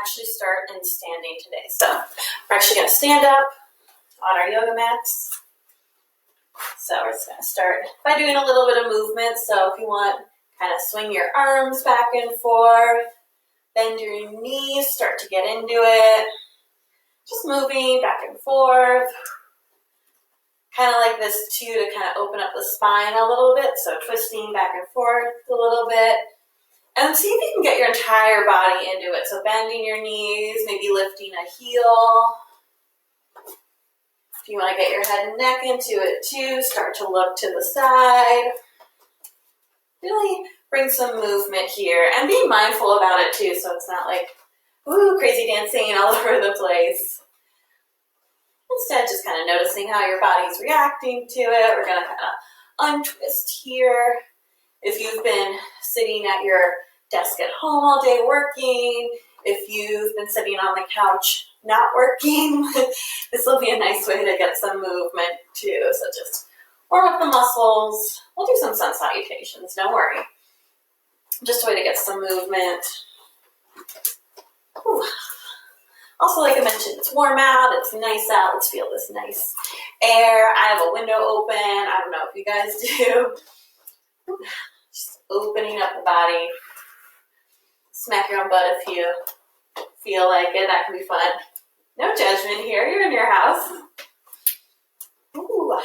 actually start in standing today. So we're actually going to stand up on our yoga mats. So we're just going to start by doing a little bit of movement. So if you want, kind of swing your arms back and forth, bend your knees, start to get into it. Just moving back and forth. Kind of like this too, to kind of open up the spine a little bit. So twisting back and forth a little bit. And see if you can get your entire body into it. So bending your knees, maybe lifting a heel. If you want to get your head and neck into it too, start to look to the side. Really bring some movement here. And be mindful about it too, so it's not like, ooh, crazy dancing all over the place. Instead, just kind of noticing how your body's reacting to it. We're going to kind of untwist here. If you've been sitting at your desk at home all day working, if you've been sitting on the couch not working, this will be a nice way to get some movement too. So just warm up the muscles. We'll do some sun salutations, don't worry. Just a way to get some movement. Ooh. Also, like I mentioned, it's warm out, it's nice out. Let's feel this nice air. I have a window open. I don't know if you guys do. Just opening up the body. Smack your own butt if you feel like it. That can be fun. No judgment here. You're in your house. Ooh.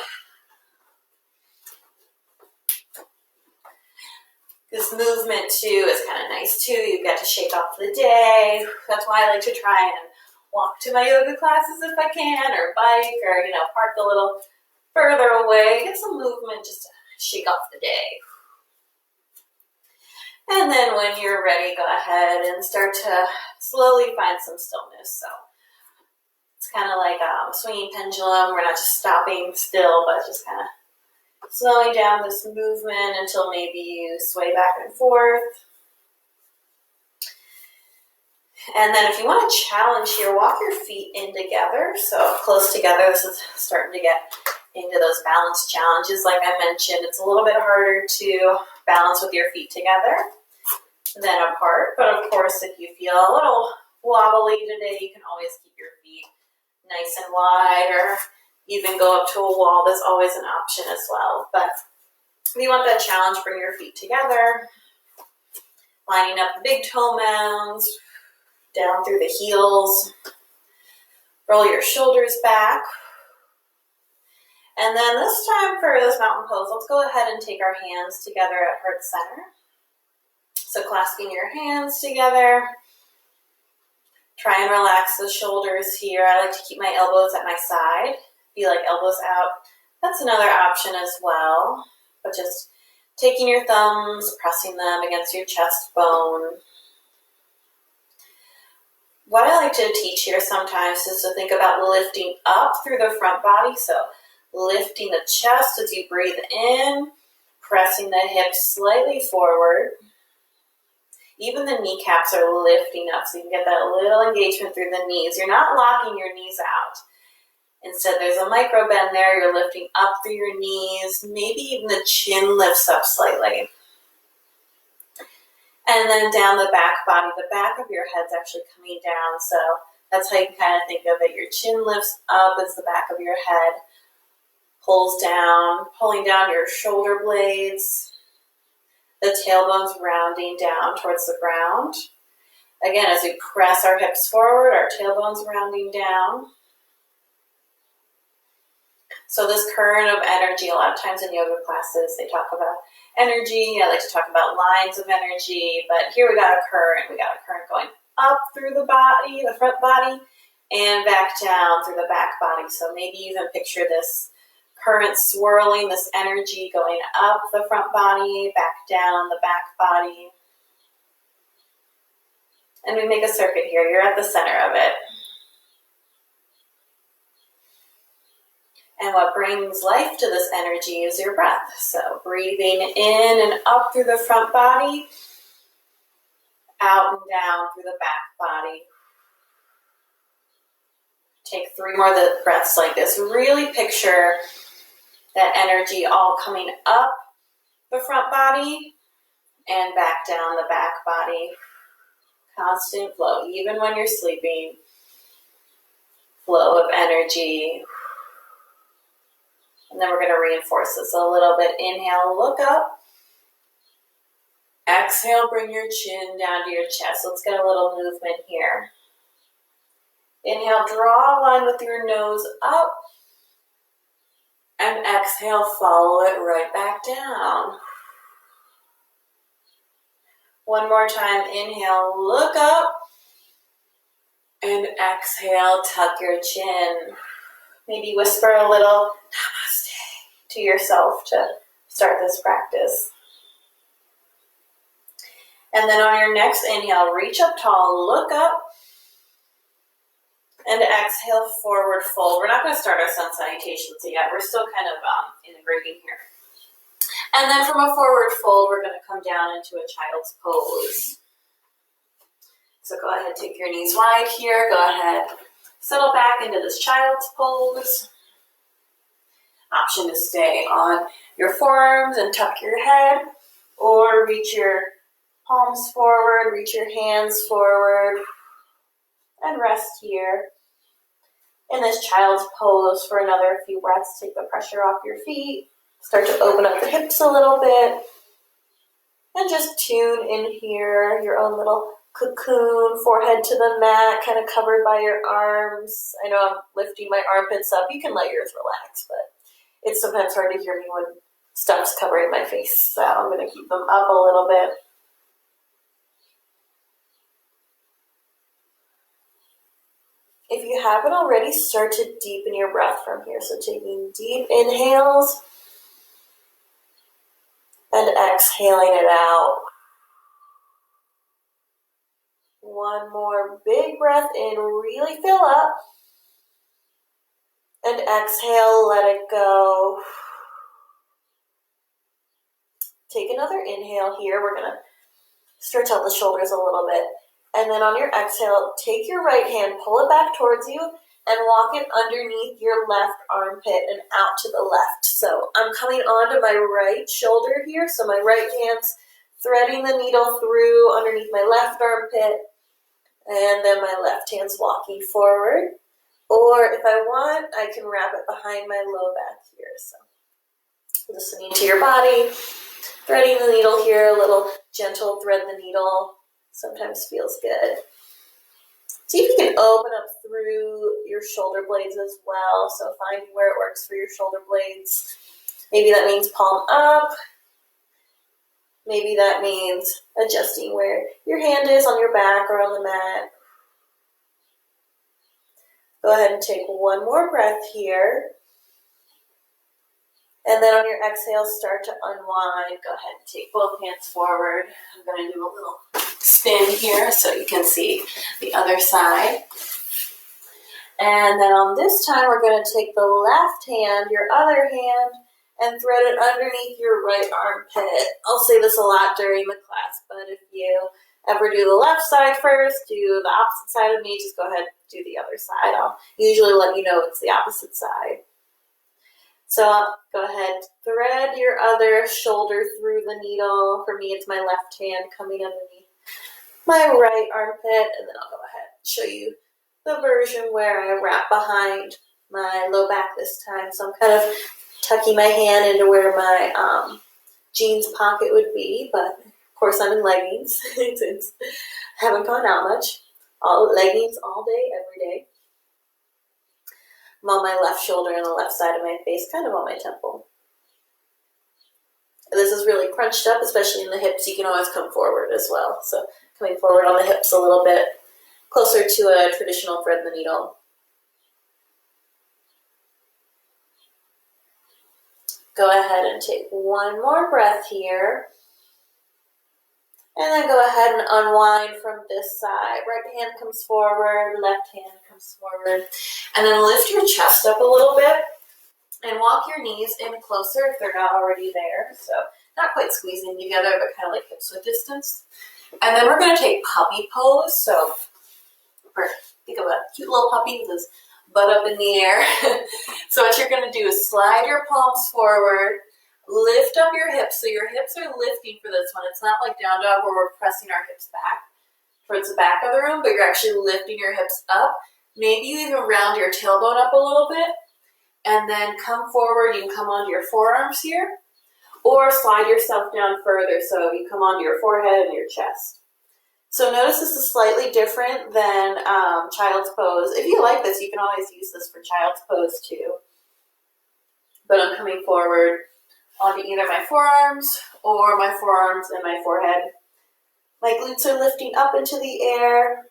This movement too is kind of nice too. You get to shake off the day. That's why I like to try and walk to my yoga classes if I can, or bike, or park a little further away. Get some movement just to shake off the day. And then when you're ready, go ahead and start to slowly find some stillness. So it's kind of like a swinging pendulum. We're not just stopping still, but just kind of slowing down this movement until maybe you sway back and forth. And then if you want to challenge here, walk your feet in together. So close together. This is starting to get into those balance challenges. Like I mentioned, it's a little bit harder to balance with your feet together than apart. But of course, if you feel a little wobbly today, you can always keep your feet nice and wide, or even go up to a wall. That's always an option as well. But if you want that challenge, bring your feet together, lining up the big toe mounds, down through the heels. Roll your shoulders back. And then this time for this mountain pose, let's go ahead and take our hands together at heart center. So clasping your hands together. Try and relax the shoulders here. I like to keep my elbows at my side. Feel like elbows out. That's another option as well. But just taking your thumbs, pressing them against your chest bone. What I like to teach here sometimes is to think about lifting up through the front body. So lifting the chest as you breathe in, pressing the hips slightly forward. Even the kneecaps are lifting up, so you can get that little engagement through the knees. You're not locking your knees out. Instead, there's a micro bend there. You're lifting up through your knees. Maybe even the chin lifts up slightly. And then down the back body. The back of your head's actually coming down, so that's how you can kind of think of it. Your chin lifts up as the back of your head pulls down, pulling down your shoulder blades. The tailbone's rounding down towards the ground. Again, as we press our hips forward, our tailbone's rounding down. So this current of energy, a lot of times in yoga classes, they talk about energy. I like to talk about lines of energy, but here we got a current. We got a current going up through the body, the front body, and back down through the back body. So maybe even picture this current swirling, this energy going up the front body, back down the back body. And we make a circuit here. You're at the center of it. And what brings life to this energy is your breath. So breathing in and up through the front body, out and down through the back body. Take 3 more breaths like this. Really picture that energy all coming up the front body and back down the back body. Constant flow, even when you're sleeping. Flow of energy. And then we're going to reinforce this a little bit. Inhale, look up. Exhale, bring your chin down to your chest. Let's get a little movement here. Inhale, draw a line with your nose up. And exhale, follow it right back down. One more time. Inhale, look up. And exhale, tuck your chin. Maybe whisper a little namaste to yourself to start this practice. And then on your next inhale, reach up tall, look up. And exhale, forward fold. We're not going to start our sun salutations yet. We're still kind of integrating here. And then from a forward fold, we're going to come down into a child's pose. So go ahead, take your knees wide here. Go ahead, settle back into this child's pose. Option to stay on your forearms and tuck your head, or reach your palms forward, reach your hands forward, and rest here in this child's pose for another few breaths. Take the pressure off your feet. Start to open up the hips a little bit. And just tune in here, your own little cocoon, forehead to the mat, kind of covered by your arms. I know I'm lifting my armpits up. You can let yours relax, but it's sometimes hard to hear me when stuff's covering my face. So I'm going to keep them up a little bit. If you haven't already, start to deepen your breath from here. So taking deep inhales and exhaling it out. One more big breath in, really fill up. And exhale, let it go. Take another inhale here. We're going to stretch out the shoulders a little bit. And then on your exhale, take your right hand, pull it back towards you, and walk it underneath your left armpit and out to the left. So I'm coming onto my right shoulder here. So my right hand's threading the needle through underneath my left armpit. And then my left hand's walking forward. Or if I want, I can wrap it behind my low back here. So listening to your body, threading the needle here, a little gentle thread the needle. Sometimes feels good. See if you can open up through your shoulder blades as well. So find where it works for your shoulder blades. Maybe that means palm up. Maybe that means adjusting where your hand is on your back or on the mat. Go ahead and take one more breath here. And then on your exhale, start to unwind. Go ahead and take both hands forward. I'm going to do a little spin here so you can see the other side. And then on this time, we're going to take the left hand, your other hand, and thread it underneath your right armpit. I'll say this a lot during the class, but if you ever do the left side first, do the opposite side of me, just go ahead and do the other side. I'll usually let you know it's the opposite side. So go ahead, thread your other shoulder through the needle. For me, it's my left hand coming underneath my right armpit, and then I'll go ahead and show you the version where I wrap behind my low back this time. So I'm kind of tucking my hand into where my jeans pocket would be, but of course I'm in leggings. Since I haven't gone out much. All leggings all day, every day. I'm on my left shoulder and the left side of my face, kind of on my temple. And this is really crunched up, especially in the hips. You can always come forward as well. So coming forward on the hips a little bit, closer to a traditional thread the needle. Go ahead and take one more breath here. And then go ahead and unwind from this side. Right hand comes forward, left hand comes forward. And then lift your chest up a little bit and walk your knees in closer if they're not already there. So not quite squeezing together, but kind of like hips width distance. And then we're going to take puppy pose. So think of a cute little puppy with his butt up in the air. So what you're going to do is slide your palms forward. Lift up your hips. So your hips are lifting for this one. It's not like down dog where we're pressing our hips back towards the back of the room, but you're actually lifting your hips up. Maybe you even round your tailbone up a little bit, and then come forward. You can come onto your forearms here, or slide yourself down further so you come onto your forehead and your chest. So notice this is slightly different than child's pose. If you like this, you can always use this for child's pose too. But I'm coming forward onto either my forearms or my forearms and my forehead. My glutes are lifting up into the air.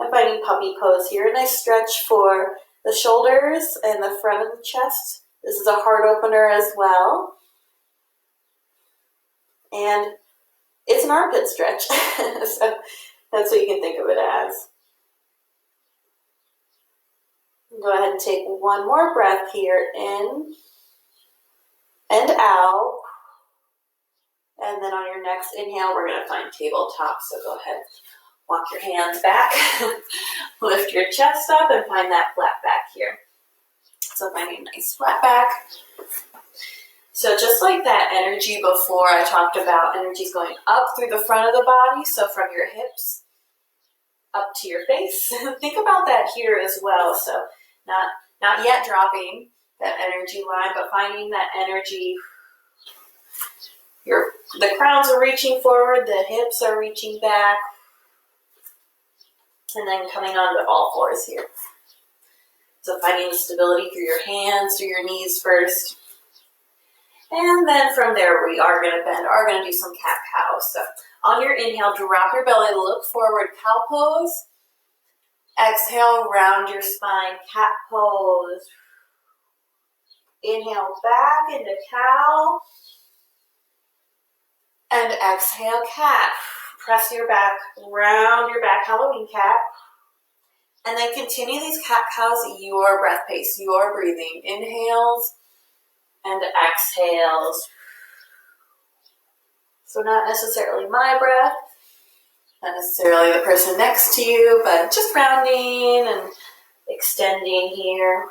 I'm finding puppy pose here. Nice stretch for the shoulders and the front of the chest. This is a heart opener as well. And it's an armpit stretch. So that's what you can think of it as. Go ahead and take one more breath here, in and out. And then on your next inhale, we're going to find tabletop. So go ahead, walk your hands back, lift your chest up, and find that flat back here. So finding a nice flat back. So just like that energy before, I talked about energies going up through the front of the body, so from your hips up to your face. Think about that here as well. So not yet dropping that energy line, but finding that energy. The crowns are reaching forward, the hips are reaching back, and then coming onto all fours here. So finding the stability through your hands, through your knees first. And then from there, we are going to bend, are going to do some cat-cow. So on your inhale, drop your belly, look forward, cow pose. Exhale, round your spine, cat pose. Inhale back into cow. And exhale, cat. Press your back, round your back, Halloween cat. And then continue these cat-cows at your breath pace, your breathing. Inhales and exhales. So not necessarily my breath, not necessarily the person next to you, but just rounding and extending here.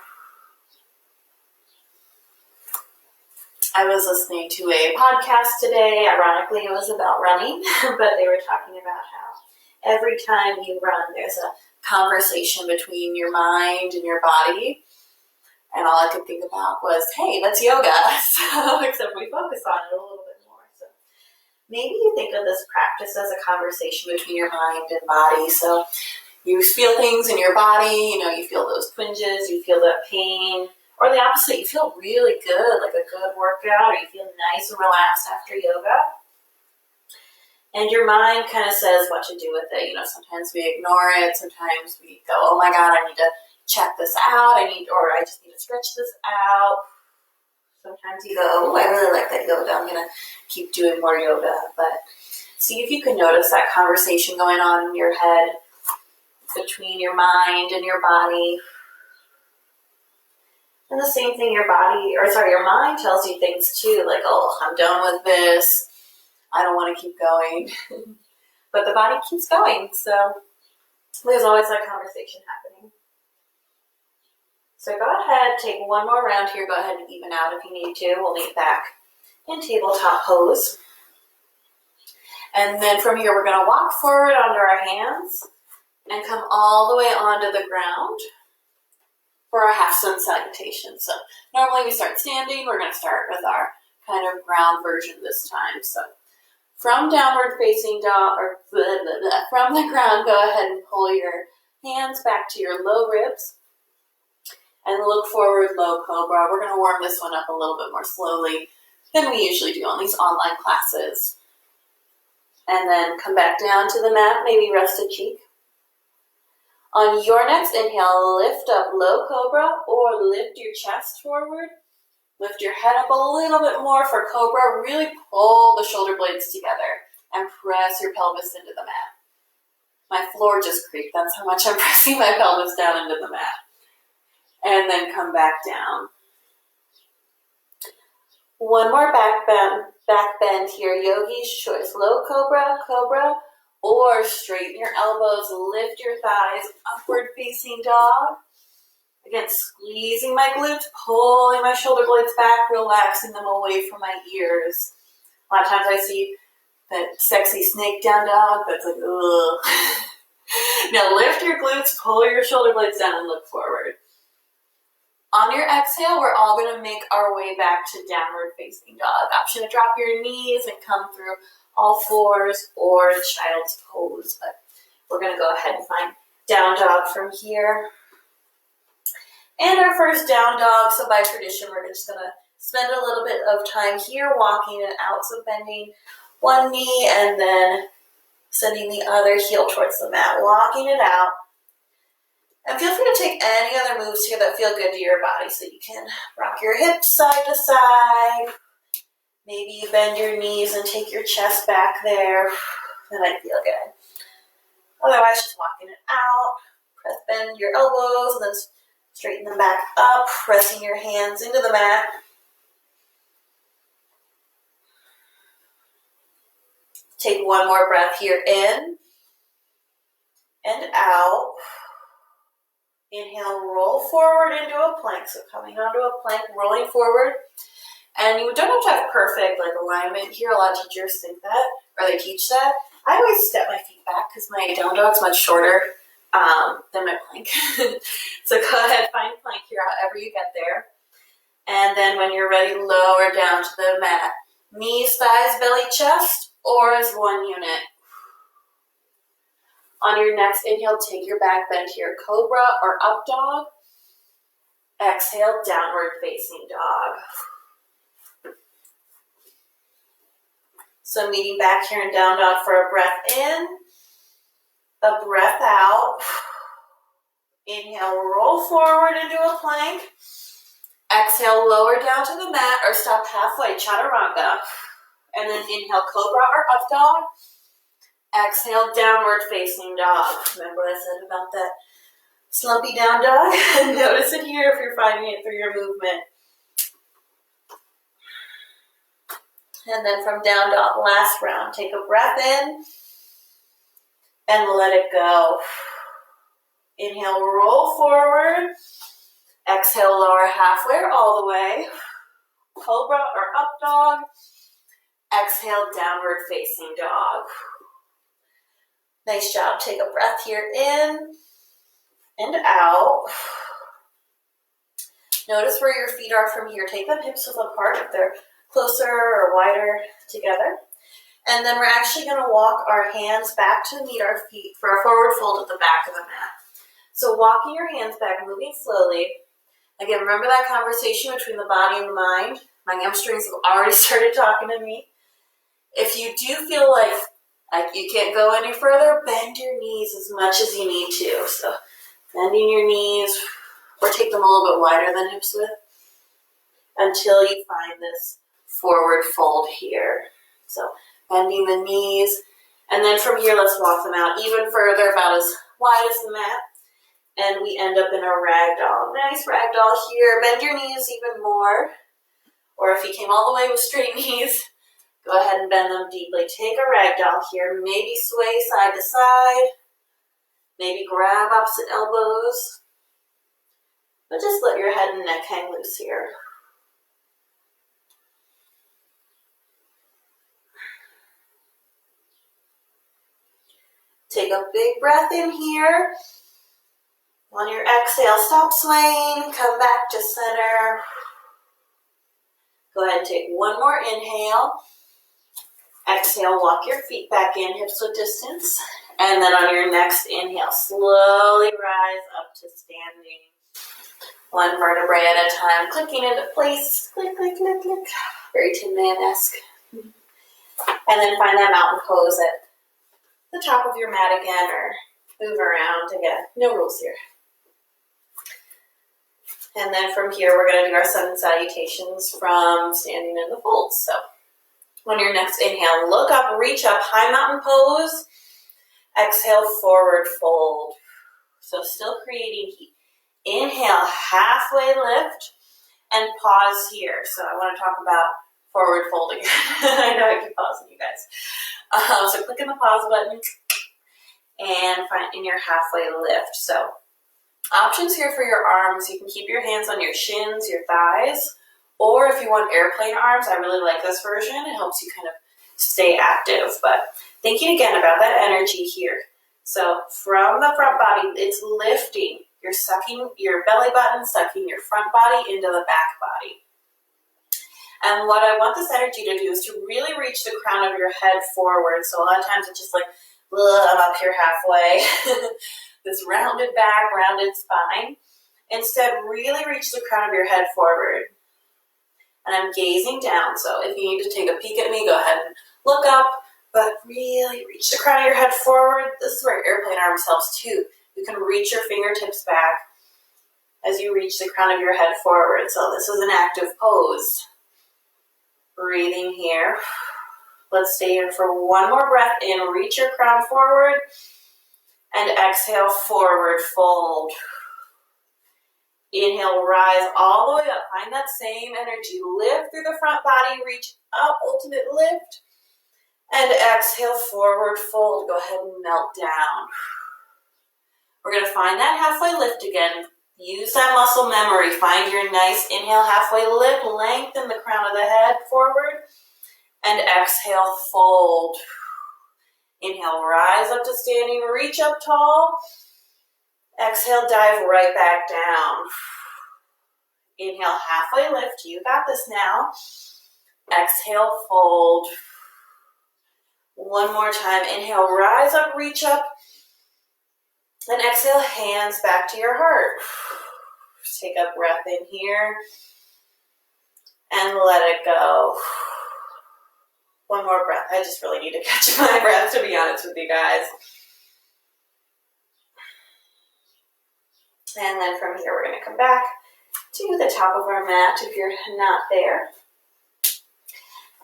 I was listening to a podcast today. Ironically, it was about running, but they were talking about how every time you run, there's a conversation between your mind and your body. And all I could think about was, hey, that's yoga. So, except we focus on it a little bit more. So maybe you think of this practice as a conversation between your mind and body. So you feel things in your body, you feel those twinges, you feel that pain. Or the opposite, you feel really good, like a good workout, or you feel nice and relaxed after yoga. And your mind kind of says what to do with it. Sometimes we ignore it. Sometimes we go, oh my God, I need to check this out. I just need to stretch this out. Sometimes you go, oh, I really like that yoga. I'm going to keep doing more yoga. But see if you can notice that conversation going on in your head between your mind and your body. And the same thing your mind tells you things too, like, oh, I'm done with this. I don't want to keep going. But the body keeps going, so there's always that conversation happening. So go ahead, take one more round here. Go ahead and even out if you need to. We'll meet back in tabletop pose. And then from here, we're going to walk forward onto our hands and come all the way onto the ground for our half sun salutation. So normally we start standing. We're going to start with our kind of ground version this time. So from downward facing dog, or from the ground, go ahead and pull your hands back to your low ribs and look forward, low cobra. We're going to warm this one up a little bit more slowly than we usually do on these online classes. And then come back down to the mat, maybe rest a cheek. On your next inhale, lift up low cobra or lift your chest forward. Lift your head up a little bit more for cobra. Really pull the shoulder blades together and press your pelvis into the mat. My floor just creaked. That's how much I'm pressing my pelvis down into the mat. And then come back down. One more back bend here. Yogi's choice. Low cobra, cobra, or straighten your elbows, lift your thighs, upward facing dog. Again, squeezing my glutes, pulling my shoulder blades back, relaxing them away from my ears. A lot of times I see that sexy snake down dog that's like, ugh. Now lift your glutes, pull your shoulder blades down, and look forward. On your exhale, we're all going to make our way back to downward facing dog. Option to drop your knees and come through all fours or child's pose, but we're going to go ahead and find down dog from here. And our first down dog, so by tradition, we're just going to spend a little bit of time here walking it out, so bending one knee and then sending the other heel towards the mat, walking it out. And feel free to take any other moves here that feel good to your body, so you can rock your hips side to side. Maybe you bend your knees and take your chest back there. That might feel good. Otherwise, just walking it out. Bend your elbows and then straighten them back up, pressing your hands into the mat. Take one more breath here in and out. Inhale, roll forward into a plank. So coming onto a plank, rolling forward. And you don't have to have perfect alignment here. A lot of teachers think that, or they teach that. I always step my feet back because my down dog's much shorter than my plank. So go ahead, find plank here however you get there. And then when you're ready, lower down to the mat. Knees, thighs, belly, chest, or as one unit. On your next inhale, take your back bend here, cobra or up dog. Exhale, downward facing dog. So meeting back here in down dog for a breath in, a breath out. Inhale, roll forward into a plank. Exhale, lower down to the mat or stop halfway, chaturanga. And then inhale, cobra or up dog. Exhale, downward facing dog. Remember what I said about that slumpy down dog? Notice it here if you're finding it through your movement. And then from down dog, last round, take a breath in and let it go. Inhale, roll forward. Exhale, lower halfway or all the way. Cobra or up dog. Exhale, downward facing dog. Nice job. Take a breath here in and out. Notice where your feet are from here. Take them hips width apart if they're closer or wider together. And then we're actually going to walk our hands back to meet our feet for a forward fold at the back of the mat. So walking your hands back, moving slowly. Again, remember that conversation between the body and the mind? My hamstrings have already started talking to me. If you do feel like you can't go any further, bend your knees as much as you need to. So bending your knees, or take them a little bit wider than hips width, until you find this forward fold here. So bending the knees, and then from here, let's walk them out even further, about as wide as the mat. And we end up in a ragdoll. Nice ragdoll here. Bend your knees even more. Or if you came all the way with straight knees, go ahead and bend them deeply. Take a ragdoll here. Maybe sway side to side. Maybe grab opposite elbows. But just let your head and neck hang loose here. Take a big breath in here. On your exhale, stop swaying. Come back to center. Go ahead and take one more inhale. Exhale, walk your feet back in, hips width distance. And then on your next inhale, slowly rise up to standing. One vertebrae at a time, clicking into place. Click, click, click, click. Very Tin Man-esque. And then find that mountain pose at the top of your mat again, or move around again. No rules here. And then from here, we're going to do our sun salutations from standing in the folds. So on your next inhale, look up, reach up, high mountain pose. Exhale, forward fold. So still creating heat. Inhale, halfway lift, and pause here. So I want to talk about forward fold again. I know I keep pausing you guys. So click on the pause button and find in your halfway lift. So options here for your arms. You can keep your hands on your shins, your thighs, or if you want airplane arms, I really like this version. It helps you kind of stay active. But thinking again about that energy here. So from the front body, it's lifting. You're sucking your belly button, sucking your front body into the back body. And what I want this energy to do is to really reach the crown of your head forward. So a lot of times it's just like, I'm up here halfway. This rounded back, rounded spine. Instead, really reach the crown of your head forward. And I'm gazing down. So if you need to take a peek at me, go ahead and look up. But really reach the crown of your head forward. This is where airplane arms helps too. You can reach your fingertips back as you reach the crown of your head forward. So this is an active pose. Breathing here. Let's stay here for one more breath in. Reach your crown forward. And exhale, forward fold. Inhale, rise all the way up. Find that same energy. Lift through the front body. Reach up, ultimate lift. And exhale, forward fold. Go ahead and melt down. We're going to find that halfway lift again. Use that muscle memory. Find your nice inhale, halfway lift. Lengthen the crown of the head forward. And exhale, fold. Inhale, rise up to standing. Reach up tall. Exhale, dive right back down. Inhale, halfway lift. You got this now. Exhale, fold. One more time. Inhale, rise up, reach up. And exhale, hands back to your heart. Take a breath in here. And let it go. One more breath. I just really need to catch my breath, to be honest with you guys. And then from here, we're going to come back to the top of our mat if you're not there.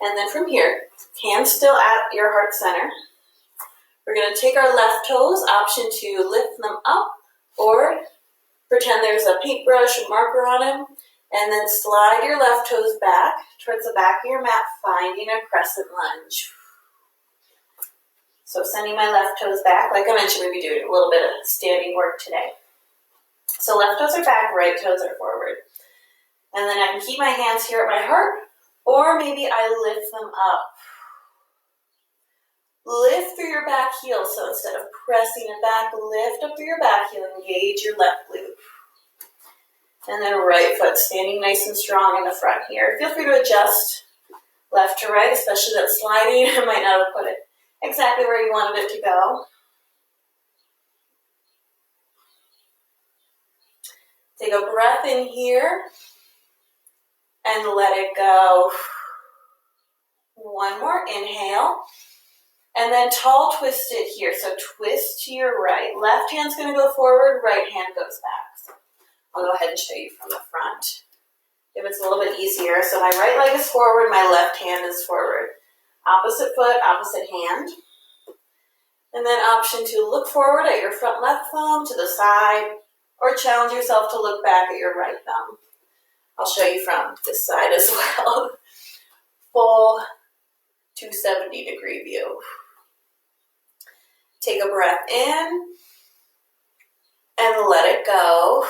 And then from here, hands still at your heart center. We're going to take our left toes, option to lift them up or pretend there's a paintbrush or marker on them, and then slide your left toes back towards the back of your mat, finding a crescent lunge. So sending my left toes back, like I mentioned, we'll be doing a little bit of standing work today. So left toes are back, right toes are forward. And then I can keep my hands here at my heart, or maybe I lift them up. Lift through your back heel. So instead of pressing it back, lift up through your back heel, engage your left glute. And then right foot standing nice and strong in the front here. Feel free to adjust left to right, especially that sliding. I might not have put it exactly where you wanted it to go. Take a breath in here and let it go. One more inhale. And then tall twist it here. So twist to your right. Left hand's going to go forward, right hand goes back. So I'll go ahead and show you from the front. If it's a little bit easier. So my right leg is forward, my left hand is forward. Opposite foot, opposite hand. And then option to look forward at your front left thumb to the side, or challenge yourself to look back at your right thumb. I'll show you from this side as well. Full 270-degree view. Take a breath in and let it go.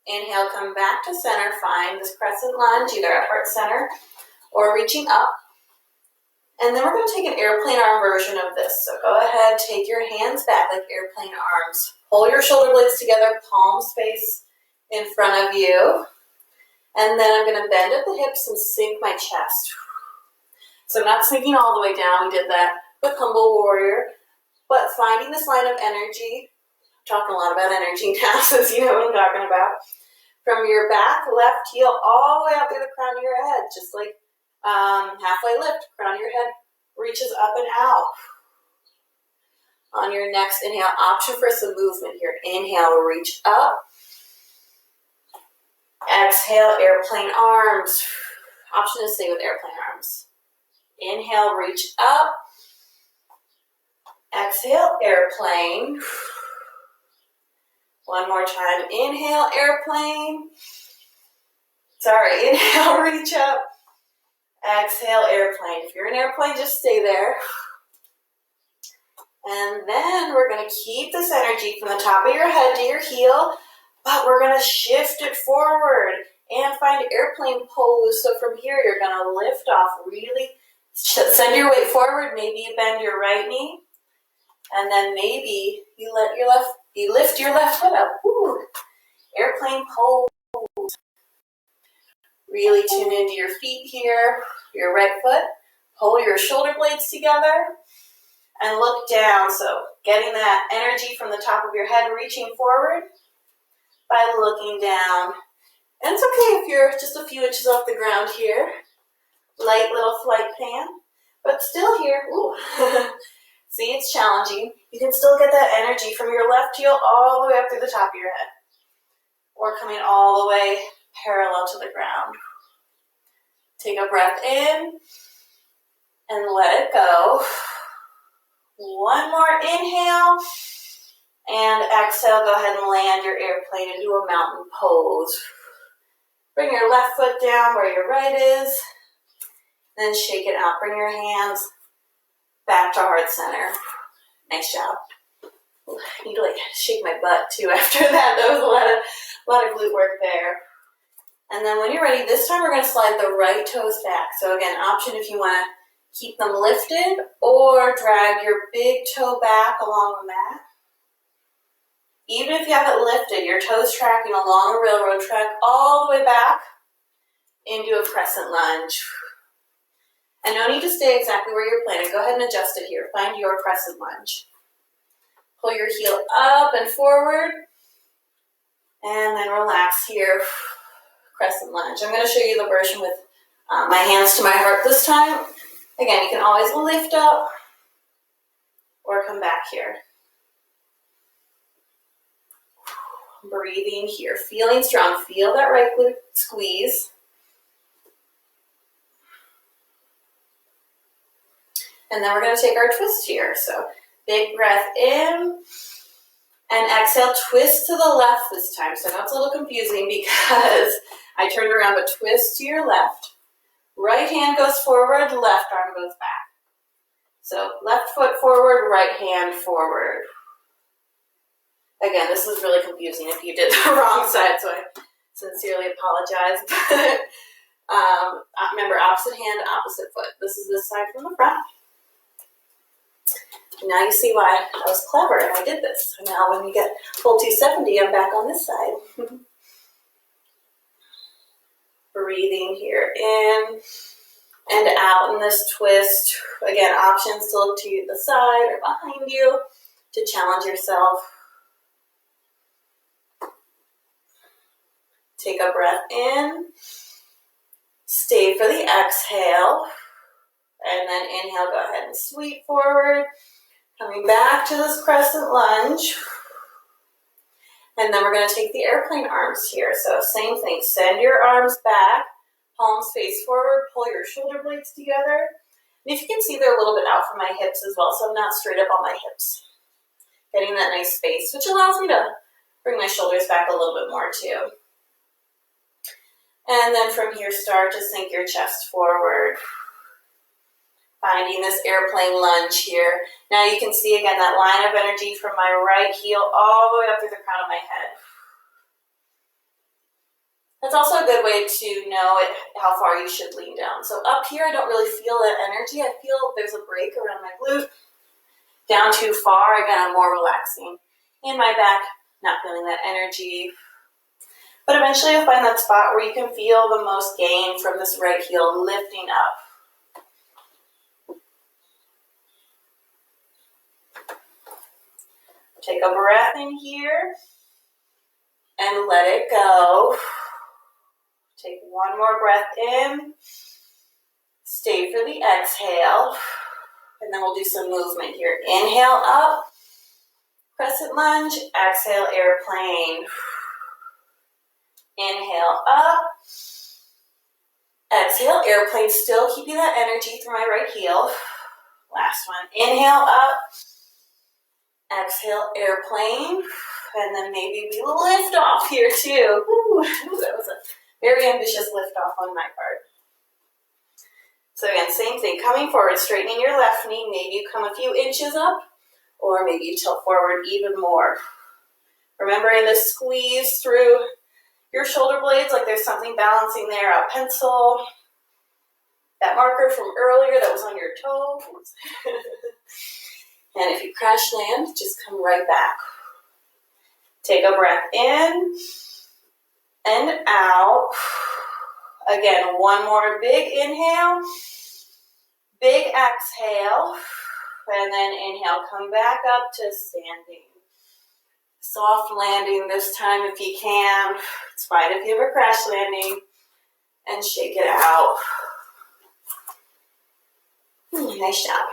Inhale, come back to center. Find this crescent lunge, either at heart center or reaching up. And then we're going to take an airplane arm version of this. So go ahead, take your hands back like airplane arms. Pull your shoulder blades together, palm space in front of you. And then I'm going to bend at the hips and sink my chest. So I'm not sinking all the way down. We did that with Humble Warrior. But finding this line of energy, I'm talking a lot about energy now, since you know what I'm talking about. From your back, left heel, all the way up through the crown of your head, just like halfway lift, crown of your head reaches up and out. On your next inhale, option for some movement here. Inhale, reach up. Exhale, airplane arms. Option to stay with airplane arms. Inhale, reach up. Exhale, airplane. One more time. Inhale, airplane. Sorry, inhale, reach up. Exhale, airplane. If you're an airplane, just stay there. And then we're going to keep this energy from the top of your head to your heel, but we're going to shift it forward and find airplane pose. So from here, you're going to lift off, really Send your weight forward. Maybe you bend your right knee, and then maybe you lift your left foot up. Woo. Airplane pose. Really tune into your feet here. Your right foot. Pull your shoulder blades together and look down. So getting that energy from the top of your head, reaching forward by looking down. And it's okay if you're just a few inches off the ground here. Light little flight pan, but still here. Ooh. See, it's challenging. You can still get that energy from your left heel all the way up through the top of your head, or coming all the way parallel to the ground. Take a breath in and let it go. One more inhale, and exhale. Go ahead and land your airplane into a mountain pose. Bring your left foot down where your right is. Then shake it out. Bring your hands back to heart center. Nice job. I need to shake my butt too after that. That was a lot of glute work there. And then when you're ready, this time we're going to slide the right toes back. So again, option if you want to keep them lifted or drag your big toe back along the mat. Even if you have it lifted, your toes tracking along a railroad track all the way back into a crescent lunge. And no need to stay exactly where you're planning. Go ahead and adjust it here. Find your crescent lunge. Pull your heel up and forward. And then relax here. Crescent lunge. I'm going to show you the version with my hands to my heart this time. Again, you can always lift up or come back here. Breathing here. Feeling strong. Feel that right glute squeeze. And then we're going to take our twist here. So big breath in and exhale, twist to the left this time. So I know it's a little confusing because I turned around, but twist to your left. Right hand goes forward, left arm goes back. So left foot forward, right hand forward. Again, this is really confusing if you did the wrong side, so I sincerely apologize. Remember, opposite hand, opposite foot. This is this side from the front. Now you see why I was clever and I did this. So now when you get full 270, I'm back on this side. Breathing here in and out in this twist. Again, options to look to the side or behind you to challenge yourself. Take a breath in. Stay for the exhale. And then inhale, go ahead and sweep forward. Coming back to this crescent lunge. And then we're going to take the airplane arms here. So same thing, send your arms back, palms face forward, pull your shoulder blades together. And if you can see, they're a little bit out from my hips as well, so I'm not straight up on my hips. Getting that nice space, which allows me to bring my shoulders back a little bit more too. And then from here, start to sink your chest forward. Finding this airplane lunge here. Now you can see again that line of energy from my right heel all the way up through the crown of my head. That's also a good way to know how far you should lean down. So up here, I don't really feel that energy. I feel there's a break around my glute. Down too far, again, I'm more relaxing. In my back, not feeling that energy. But eventually you'll find that spot where you can feel the most gain from this right heel lifting up. Take a breath in here and let it go. Take one more breath in. Stay for the exhale. And then we'll do some movement here. Inhale up, crescent lunge. Exhale, airplane. Inhale up. Exhale, airplane. Still keeping that energy through my right heel. Last one. Inhale up. Exhale, airplane, and then maybe we lift off here too. Ooh, that was a very ambitious lift off on my part. So again, same thing, coming forward, straightening your left knee, maybe you come a few inches up, or maybe you tilt forward even more. Remembering to squeeze through your shoulder blades like there's something balancing there, a pencil. that marker from earlier that was on your toe. And if you crash land, just come right back. Take a breath in and out. Again, one more big inhale, big exhale, and then inhale, come back up to standing. Soft landing this time if you can. It's fine if you have a crash landing. And shake it out. Nice job.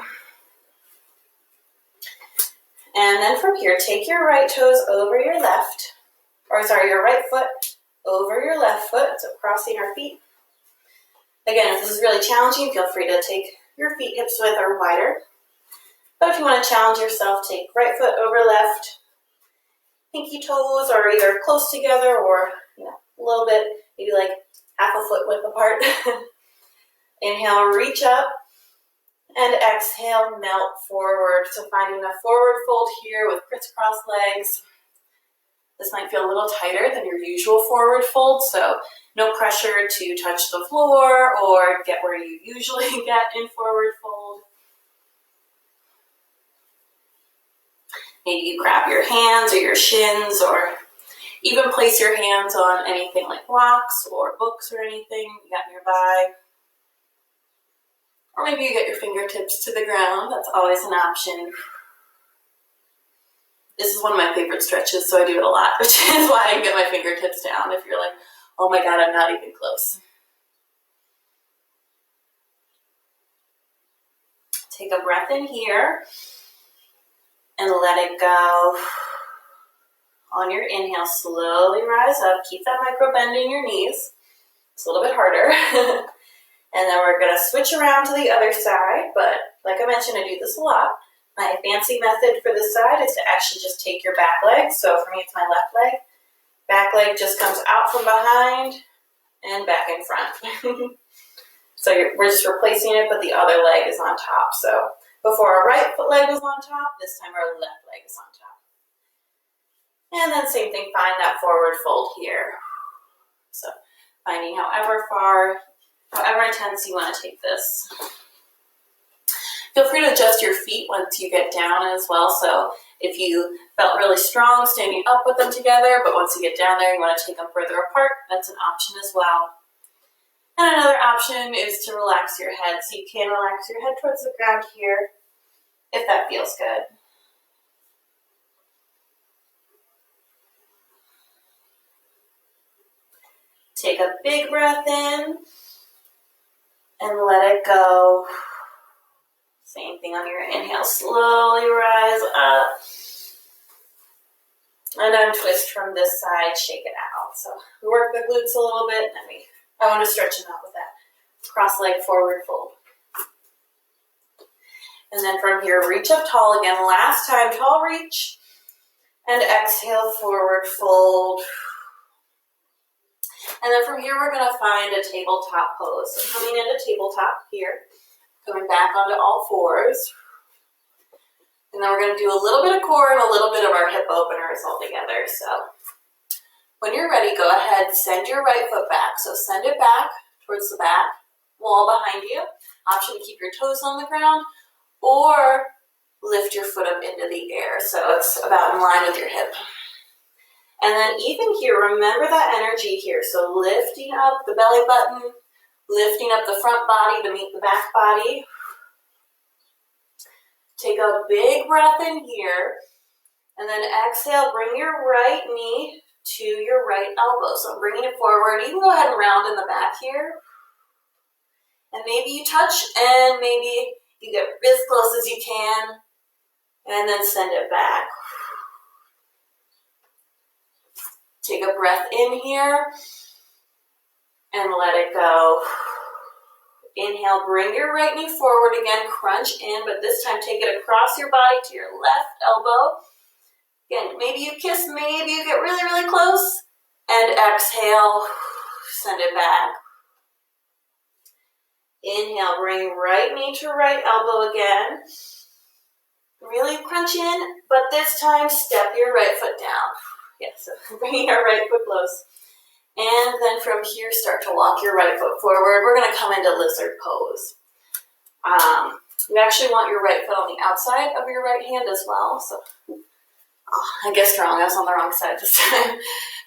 And then from here, take your right toes over your your right foot over your left foot. So crossing our feet. Again, if this is really challenging, feel free to take your feet hips width or wider. But if you want to challenge yourself, take right foot over left. Pinky toes are either close together or a little bit, maybe like half a foot width apart. Inhale, reach up. And exhale, melt forward. So finding a forward fold here with crisscross legs. This might feel a little tighter than your usual forward fold, so no pressure to touch the floor or get where you usually get in forward fold. Maybe you grab your hands or your shins, or even place your hands on anything like blocks or books or anything you got nearby. Or maybe you get your fingertips to the ground. That's always an option. This is one of my favorite stretches, so I do it a lot, which is why I can get my fingertips down if you're like, oh my God, I'm not even close. Take a breath in here and let it go. On your inhale, slowly rise up. Keep that micro bend in your knees. It's a little bit harder. And then we're going to switch around to the other side, but like I mentioned, I do this a lot. My fancy method for this side is to actually just take your back leg. So for me, it's my left leg. Back leg just comes out from behind and back in front. So we're just replacing it, but the other leg is on top. So before our right foot leg was on top, this time our left leg is on top. And then same thing, find that forward fold here. So finding however intense you want to take this. Feel free to adjust your feet once you get down as well. So if you felt really strong standing up with them together, but once you get down there, you want to take them further apart, that's an option as well. And another option is to relax your head. So you can relax your head towards the ground here if that feels good. Take a big breath in and let it go. Same thing on your inhale. Slowly rise up. And then twist from this side, shake it out. So we work the glutes a little bit, and then I want to stretch them out with that cross leg forward fold. And then from here, reach up tall again. Last time, tall reach. And exhale, forward fold. And then from here, we're going to find a tabletop pose. So coming into tabletop here, coming back onto all fours. And then we're going to do a little bit of core and a little bit of our hip openers all together. So when you're ready, go ahead, send your right foot back. So send it back towards the back wall behind you. Option to keep your toes on the ground or lift your foot up into the air. So it's about in line with your hip. And then even here, remember that energy here. So lifting up the belly button, lifting up the front body to meet the back body. Take a big breath in here. And then exhale, bring your right knee to your right elbow. So I'm bringing it forward. You can go ahead and round in the back here. And maybe you touch and maybe you get as close as you can. And then send it back. Take a breath in here and let it go. Inhale, bring your right knee forward again, crunch in, but this time take it across your body to your left elbow. Again, maybe you kiss, maybe you get really, really close. And exhale, send it back. Inhale, bring right knee to right elbow again. Really crunch in, but this time step your right foot down. Yes, so bringing our right foot close. And then from here, start to walk your right foot forward. We're going to come into lizard pose. You actually want your right foot on the outside of your right hand as well. So, I guessed wrong. I was on the wrong side this time.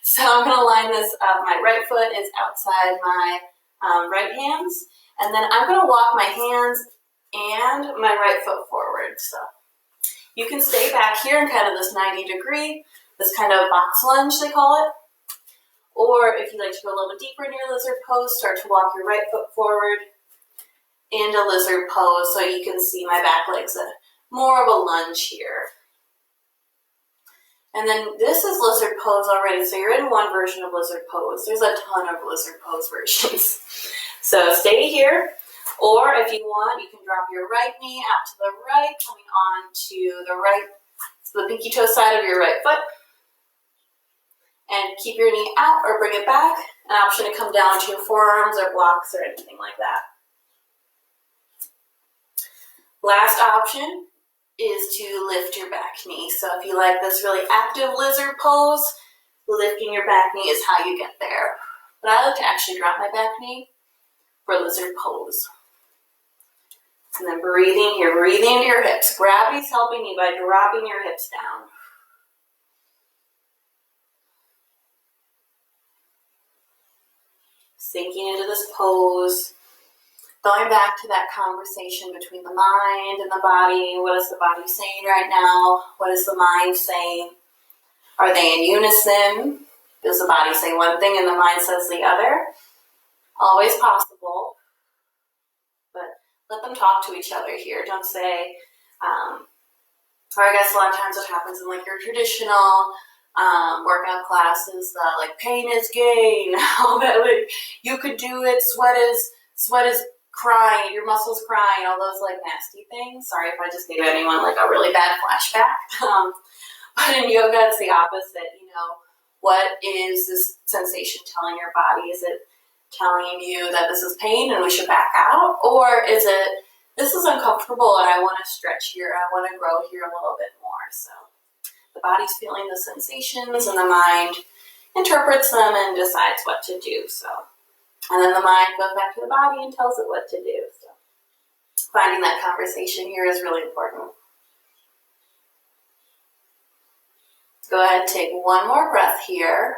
So I'm going to line this up. My right foot is outside my right hands. And then I'm going to walk my hands and my right foot forward. So you can stay back here in kind of this 90-degree, this kind of box lunge, they call it. Or if you like to go a little bit deeper in your lizard pose, start to walk your right foot forward into lizard pose so you can see my back legs at more of a lunge here. And then this is lizard pose already, so you're in one version of lizard pose. There's a ton of lizard pose versions. So stay here, or if you want, you can drop your right knee out to the right, coming on to the right, so the pinky toe side of your right foot. And keep your knee out or bring it back. An option to come down to your forearms or blocks or anything like that. Last option is to lift your back knee. So if you like this really active lizard pose, lifting your back knee is how you get there. But I like to actually drop my back knee for lizard pose. And then breathing here, breathing into your hips. Gravity's helping you by dropping your hips down. Sinking into this pose, going back to that conversation between the mind and the body. What is the body saying right now? What is the mind saying? Are they in unison? Does the body say one thing and the mind says the other? Always possible, but let them talk to each other here. Don't say, or I guess a lot of times what happens in like your traditional workout classes, like pain is gain, all that, like you could do it, sweat is crying, your muscles crying, all those like nasty things. Sorry if I just gave anyone like a really bad flashback. But in yoga, it's the opposite. What is this sensation telling your body? Is it telling you that this is pain and we should back out? Or is it, this is uncomfortable and I want to stretch here, I want to grow here a little bit more? So the body's feeling the sensations and the mind interprets them and decides what to do. So, and then the mind goes back to the body and tells it what to do. So finding that conversation here is really important. Go ahead and take one more breath here.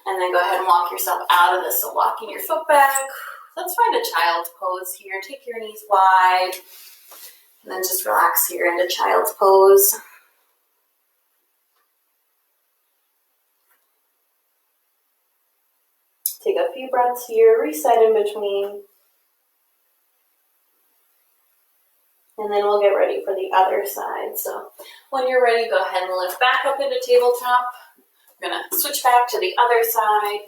And then go ahead and walk yourself out of this. So walking your foot back. Let's find a child's pose here. Take your knees wide. And then just relax here into child's pose. Take a few breaths here, reset in between. And then we'll get ready for the other side. So when you're ready, go ahead and lift back up into tabletop. We're going to switch back to the other side.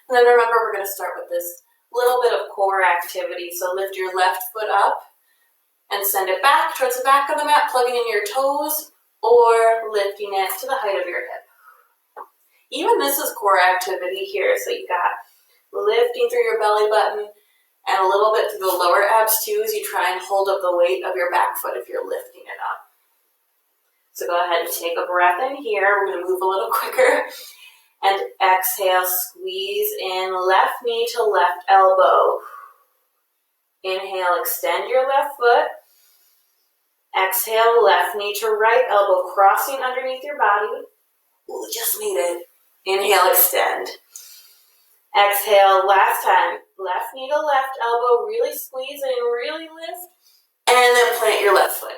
And then remember, we're going to start with this little bit of core activity. So lift your left foot up and send it back towards the back of the mat, plugging in your toes or lifting it to the height of your hip. Even this is core activity here. So you got lifting through your belly button and a little bit through the lower abs too as you try and hold up the weight of your back foot if you're lifting it up. So go ahead and take a breath in here. We're going to move a little quicker. And exhale, squeeze in left knee to left elbow. Inhale, extend your left foot. Exhale, left knee to right elbow, crossing underneath your body. Ooh, just made it. Inhale, extend. Exhale, last time. Left knee to left elbow, really squeeze in, really lift. And then plant your left foot.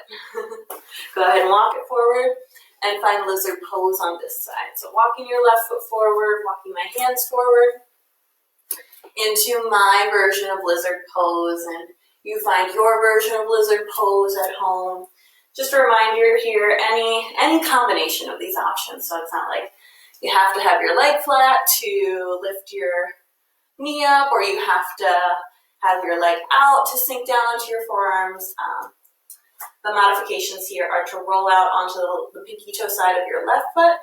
Go ahead and walk it forward and find lizard pose on this side. So walking your left foot forward, walking my hands forward into my version of lizard pose, and you find your version of lizard pose at home. Just a reminder here, any combination of these options. So it's not like you have to have your leg flat to lift your knee up, or you have to have your leg out to sink down onto your forearms. The modifications here are to roll out onto the pinky toe side of your left foot,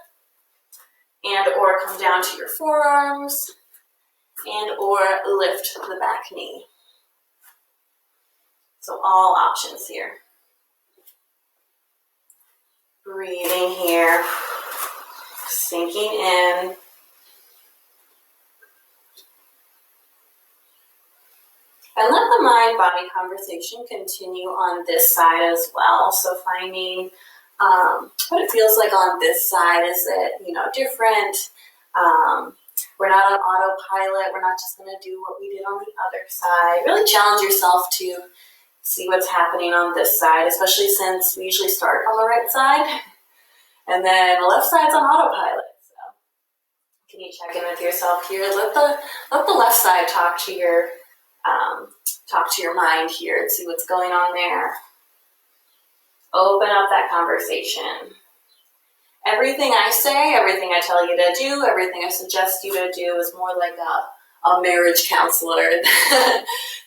and or come down to your forearms, and or lift the back knee. So all options here. Breathing here. Sinking in. And let the mind-body conversation continue on this side as well. So finding what it feels like on this side. Is it, different? We're not on autopilot. We're not just going to do what we did on the other side. Really challenge yourself to see what's happening on this side, especially since we usually start on the right side. And then the left side's on autopilot. So can you check in with yourself here? Let the left side talk to your mind here and see what's going on there. Open up that conversation. Everything I say, everything I tell you to do, everything I suggest you to do is more like a marriage counselor.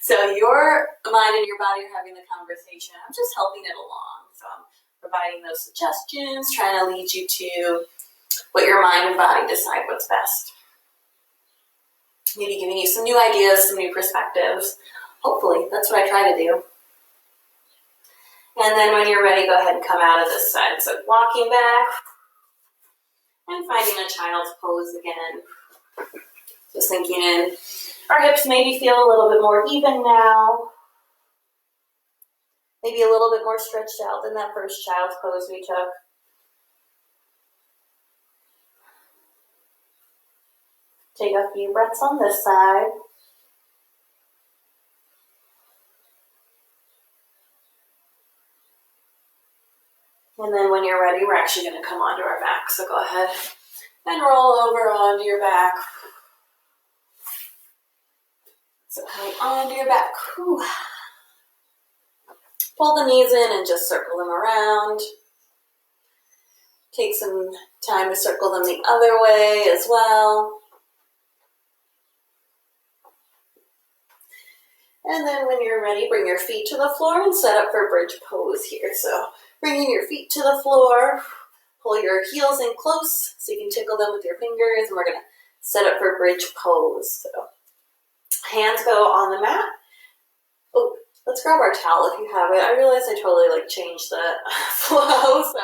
So your mind and your body are having the conversation. I'm just helping it along. So I'm providing those suggestions, trying to lead you to what your mind and body decide what's best. Maybe giving you some new ideas, some new perspectives. Hopefully, that's what I try to do. And then when you're ready, go ahead and come out of this side. So walking back and finding a child's pose again. Just sinking in. Our hips maybe feel a little bit more even now. Maybe a little bit more stretched out than that first child's pose we took. Take a few breaths on this side. And then when you're ready, we're actually going to come onto our back. So go ahead and roll over onto your back. So coming onto your back. Whew. Pull the knees in and just circle them around. Take some time to circle them the other way as well. And then when you're ready, bring your feet to the floor and set up for bridge pose here. So bringing your feet to the floor, pull your heels in close so you can tickle them with your fingers, and we're going to set up for bridge pose. So hands go on the mat. Oh, let's grab our towel if you have it. I realized I totally changed the flow, so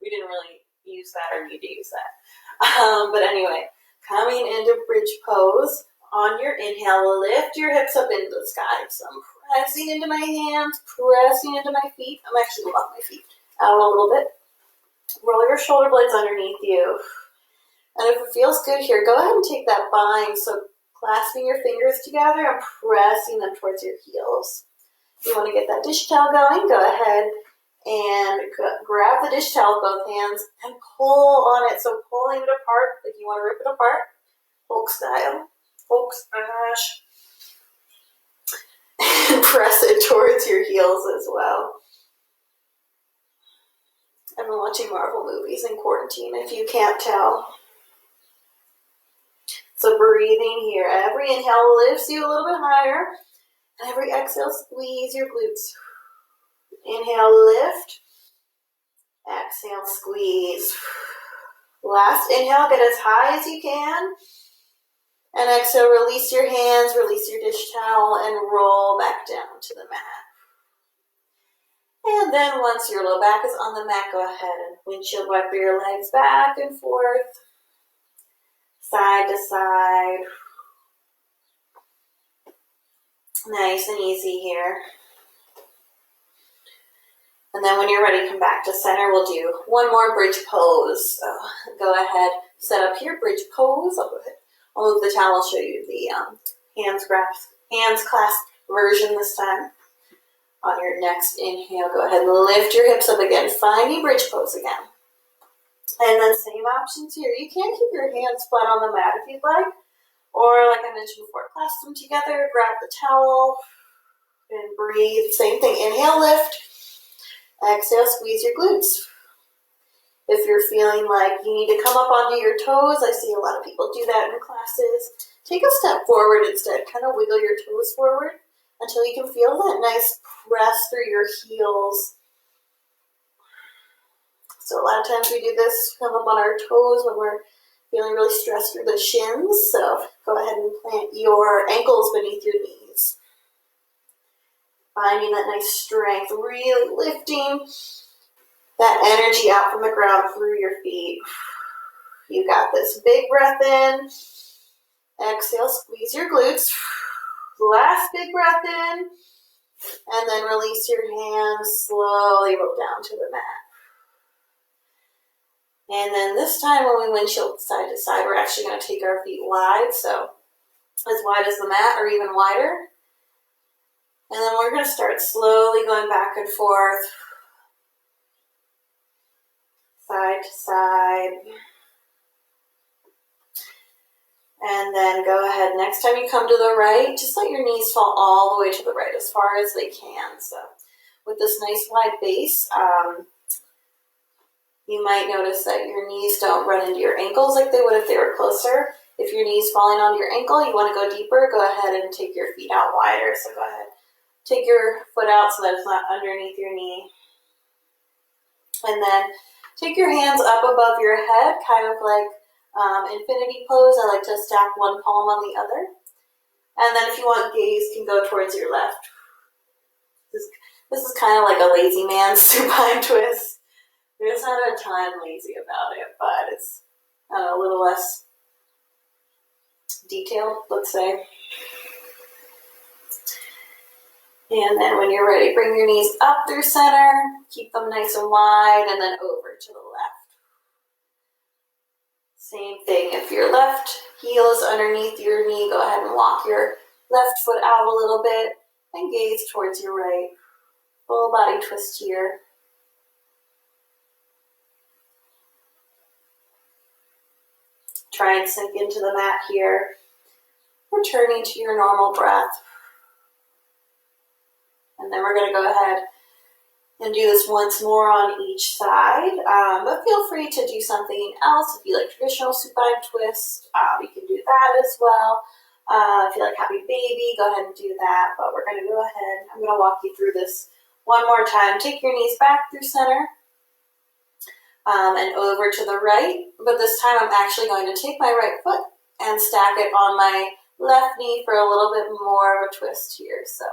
we didn't really use that or need to use that. But anyway, coming into bridge pose. On your inhale, lift your hips up into the sky. So I'm pressing into my hands, pressing into my feet. I'm actually going to lock my feet out a little bit. Roll your shoulder blades underneath you. And if it feels good here, go ahead and take that bind. So clasping your fingers together and pressing them towards your heels. If you want to get that dish towel going, go ahead and grab the dish towel with both hands and pull on it. So pulling it apart, like you want to rip it apart, Hulk style. Hulk smash. And press it towards your heels as well. I've been watching Marvel movies in quarantine, if you can't tell. So breathing here. Every inhale lifts you a little bit higher. And every exhale, squeeze your glutes. Inhale, lift. Exhale, squeeze. Last inhale, get as high as you can. And exhale, release your hands, release your dish towel, and roll back down to the mat. And then once your low back is on the mat, go ahead and windshield wiper your legs back and forth, side to side. Nice and easy here. And then when you're ready, come back to center. We'll do one more bridge pose. So go ahead, set up here, bridge pose. I'll move the towel, I'll show you the hands clasped version this time. On your next inhale, go ahead and lift your hips up again, finding bridge pose again. And then same options here. You can keep your hands flat on the mat if you'd like. Or like I mentioned before, clasp them together, grab the towel, and breathe. Same thing, inhale, lift. Exhale, squeeze your glutes. If you're feeling like you need to come up onto your toes, I see a lot of people do that in classes. Take a step forward instead. Kind of wiggle your toes forward until you can feel that nice press through your heels. So a lot of times we do this, come up on our toes when we're feeling really stressed through the shins. So go ahead and plant your ankles beneath your knees. Finding that nice strength, really lifting that energy out from the ground through your feet. You got this. Big breath in. Exhale, squeeze your glutes. Last big breath in. And then release your hands, slowly roll down to the mat. And then this time when we windshield side to side, we're actually going to take our feet wide, so as wide as the mat or even wider. And then we're going to start slowly going back and forth, side to side. And then go ahead, next time you come to the right, just let your knees fall all the way to the right as far as they can. So with this nice wide base, you might notice that your knees don't run into your ankles like they would if they were closer. If your knee's falling onto your ankle, you want to go deeper, go ahead and take your feet out wider. So go ahead, take your foot out so that it's not underneath your knee. And then take your hands up above your head, kind of like infinity pose. I like to stack one palm on the other. And then if you want, gaze can go towards your left. This is kind of like a lazy man supine twist. There's not a ton lazy about it, but it's a little less detailed, let's say. And then when you're ready, bring your knees up through center, keep them nice and wide, and then over to the left. Same thing, if your left heel is underneath your knee, go ahead and walk your left foot out a little bit and gaze towards your right. Full body twist here. Try and sink into the mat here, returning to your normal breath. And then we're going to go ahead and do this once more on each side. But feel free to do something else. If you like traditional supine twist, you can do that as well. If you like happy baby, go ahead and do that. But we're going to go ahead. I'm going to walk you through this one more time. Take your knees back through center. And over to the right, but this time I'm actually going to take my right foot and stack it on my left knee for a little bit more of a twist here. So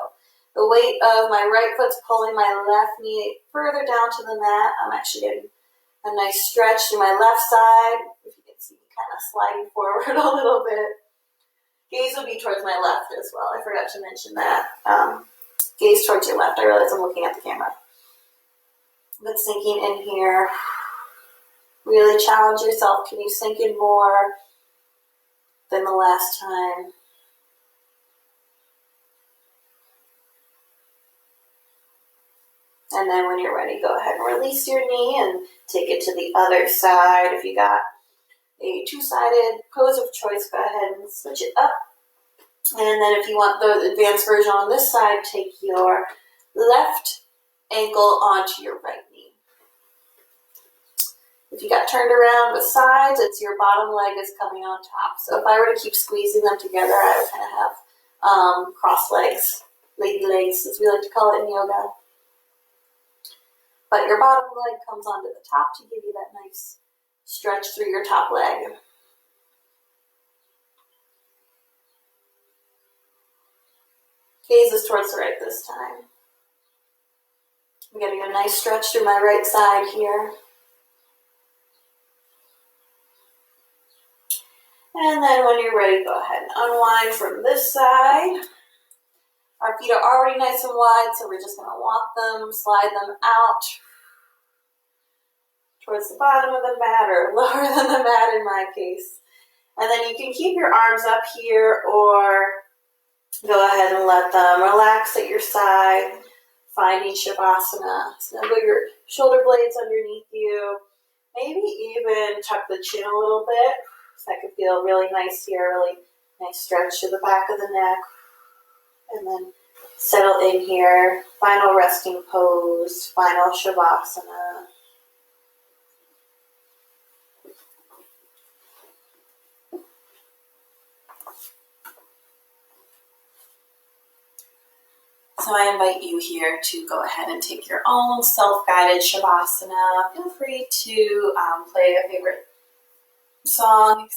the weight of my right foot's pulling my left knee further down to the mat. I'm actually getting a nice stretch through my left side. If you can see me kind of sliding forward a little bit. Gaze will be towards my left as well. I forgot to mention that. Gaze towards your left. I realize I'm looking at the camera. But sinking in here. Really challenge yourself. Can you sink in more than the last time? And then when you're ready, go ahead and release your knee and take it to the other side. If you got a two-sided pose of choice, go ahead and switch it up. And then if you want the advanced version on this side, take your left ankle onto your right knee. If you got turned around with sides, it's your bottom leg is coming on top. So if I were to keep squeezing them together, I would kind of have cross legs, lady legs, as we like to call it in yoga. But your bottom leg comes onto the top to give you that nice stretch through your top leg. Gaze is towards the right this time. I'm getting a nice stretch through my right side here. And then when you're ready, go ahead and unwind from this side. Our feet are already nice and wide, so we're just going to walk them, slide them out towards the bottom of the mat, or lower than the mat in my case. And then you can keep your arms up here, or go ahead and let them relax at your side, finding Shavasana. Snuggle your shoulder blades underneath you. Maybe even tuck the chin a little bit. So that could feel really nice here, really nice stretch to the back of the neck. And then settle in here. Final resting pose, final Shavasana. So I invite you here to go ahead and take your own self-guided Shavasana. Feel free to play a favorite song,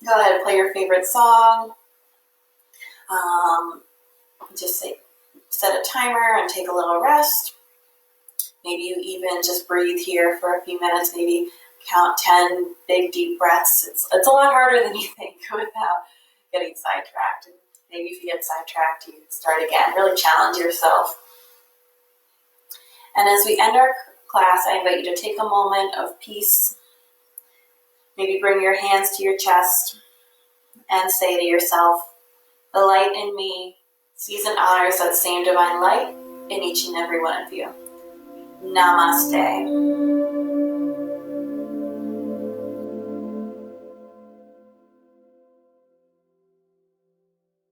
Go ahead and play your favorite song. Just set a timer and take a little rest. Maybe you even just breathe here for a few minutes. Maybe count 10 big deep breaths. It's a lot harder than you think without getting sidetracked. And maybe if you get sidetracked, you start again. Really challenge yourself. And as we end our class, I invite you to take a moment of peace. Maybe bring your hands to your chest and say to yourself, the light in me sees and honors that same divine light in each and every one of you. Namaste.